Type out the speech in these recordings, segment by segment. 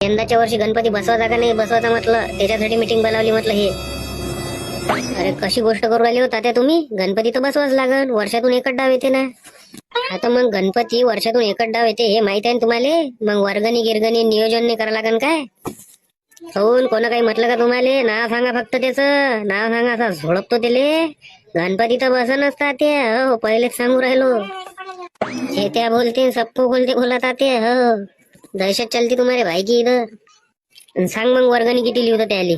यंदाच्या वर्षी गणपती बसवायचा का नाही बसवायचा म्हटलं, त्याच्यासाठी मीटिंग बोलावली म्हटलं. हे अरे कशी गोष्ट करू राहिली हो तात्या तुम्ही. गणपती तर बसवाच लागल, वर्षातून एकच डाव येते ना. आता मग गणपती वर्षातून एकच डाव येते हे माहित आहे ना तुम्हाला. मग वर्गणी गिरगणी नियोजन नाही करावं लागन काय? होऊन कोण काही म्हटलं का तुम्हाला? नाव सांगा फक्त त्याचं नाव सांगा, असा झोडपतो त्याले. गणपती तर बस नसतात ते, हो पहिलेच सांगू राहिलो. हे त्या बोलते सबको बोलते बोलत ते, हो दहशत चलती तुम्हाला भाई की इथं. सांग मग वर्गणी किती लिहू त्याली.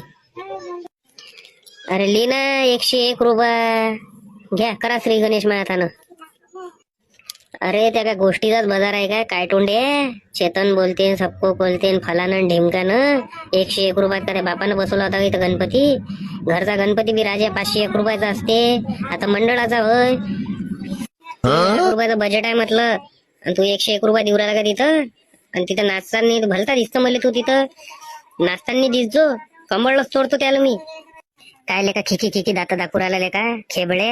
अरे लिही ना 101 रुपये घ्या, करा श्री गणेश मातानं. अरे त्या काय गोष्टीचाच बाजार आहे काय? काय तोंडे चेतन बोलते सबको बोलते फलानं ढिमकानं 101 रुपयात का बापानं बसवला होता इथं गणपती. घरचा गणपती बी राजा 501 रुपयाचा असते. आता मंडळाचा होय 1 रुपयाचं बजेट आहे म्हटलं, आणि तू 101 रुपये देऊ राहिला का तिथं? आणि तिथं नाचताना भलता दिसतं मला. तू तिथं नाचताना दिसतो, कमळच तोडतो त्याला मी. काय लेका खिकी खिकी दाता दाखवू राहिला लेका खेबळे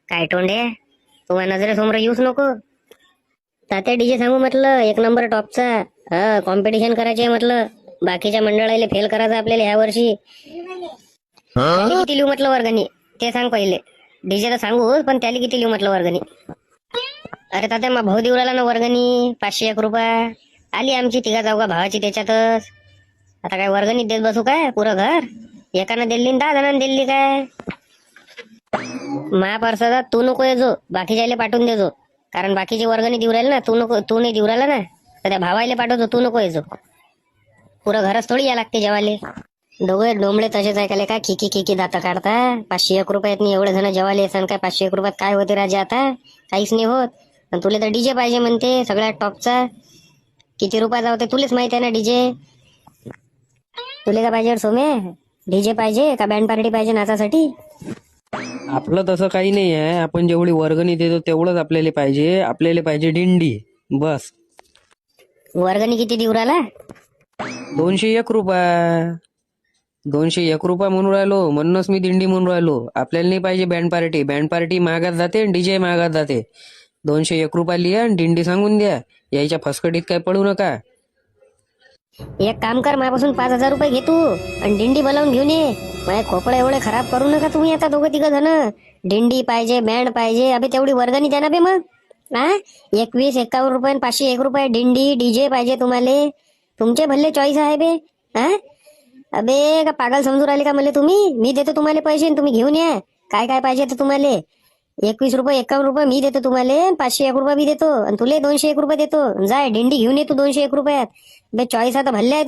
काय तोंडे. तुम्हाला नजरेसमोर येऊच नको. तात्या डीजे सांगू म्हटलं, 1 नंबर टॉपचा. कॉम्पिटिशन करायचे म्हटलं, बाकीच्या मंडळाला फेल करायचं आपल्याला ह्या वर्षी. किती लिहू म्हटलं वर्गणी ते सांग पहिले. डीजे तर सांगू पण त्याला किती लिहू म्हटलं वर्गणी. अरे तात्या मग भाऊ देऊ राहिला ना वर्गणी 501 रुपये आली आमची तिघा चौघा भावाची त्याच्यातच. आता काय वर्गणी देत बसू काय पुरं घर? एकानं दिल्ली 10 जणांना दिल्ली काय? महाप्रसादात तू नको येजो, बाकीच्याला पाठवून देजो. कारण बाकीची वर्गणी देऊ राहील ना, तू नको. तू नाही देऊ राहिला ना तर त्या भावायला पाठवतो, तू नको येजो. पुरं घरच थोडी या लागते जेवाले. दोघे डोंबळे तसेच ऐकायले का खिकी खिकी दाता काढता. 501 रुपयात एवढे जण जेवाले असन काय? 501 रुपयात काय होते राजा? आता काहीच नाही होत. आणि तुला तर डीजे पाहिजे म्हणते सगळ्यात टॉपचा. किती रुपयाचा होते तुलेच माहित आहे ना डीजे. तुले का पाहिजे सोमे? डीजे पाहिजे का बँड पार्टी पाहिजे नाचासाठी? आपलं तसं काही नाही आहे. आपण जेवढी वर्गणी देतो तेवढंच आपल्याला पाहिजे. आपल्याला पाहिजे दिंडी बस. वर्गणी किती देऊ राहिला? 201 रुपये. 201 रुपये म्हणून राहिलो, म्हणूनच मी दिंडी म्हणून राहिलो. आपल्याला नाही पाहिजे बँड पार्टी. बँड पार्टी महागात जाते, डीजे महागात जाते. 201 रुपये लिहा आणि दिंडी सांगून द्या. यायच्या फसकटीत काय पडू नका. एक काम कर, माझ्यापासून 5000 रुपये घे तू आणि दिंडी बोलावून घेऊन ये. माझे खोपडे एवढे खराब करू नका तुम्ही आता दोघं तिघ जण. दिंडी पाहिजे बँड पाहिजे, अबे तेवढी वर्गणी द्या ना बे. मग 21-51 रुपये 501 रुपये दिंडी डीजे पाहिजे तुम्हाला. तुमचे भल्ले चॉईस आहे बे. अबे का पागल समजू राहिले का मला तुम्ही? मी देतो तुम्हाला पैसे तुम्ही घेऊन या. काय काय पाहिजे तर तुम्हाला. 21 रुपये 51 रुपये मी देतो तुम्हाला, 501 रुपये मी देतो आणि तुले 201 रुपये देतो. जाय दिंडी घेऊन ये तू 201 रुपयात. बे चॉईस आता भल्ले आहे.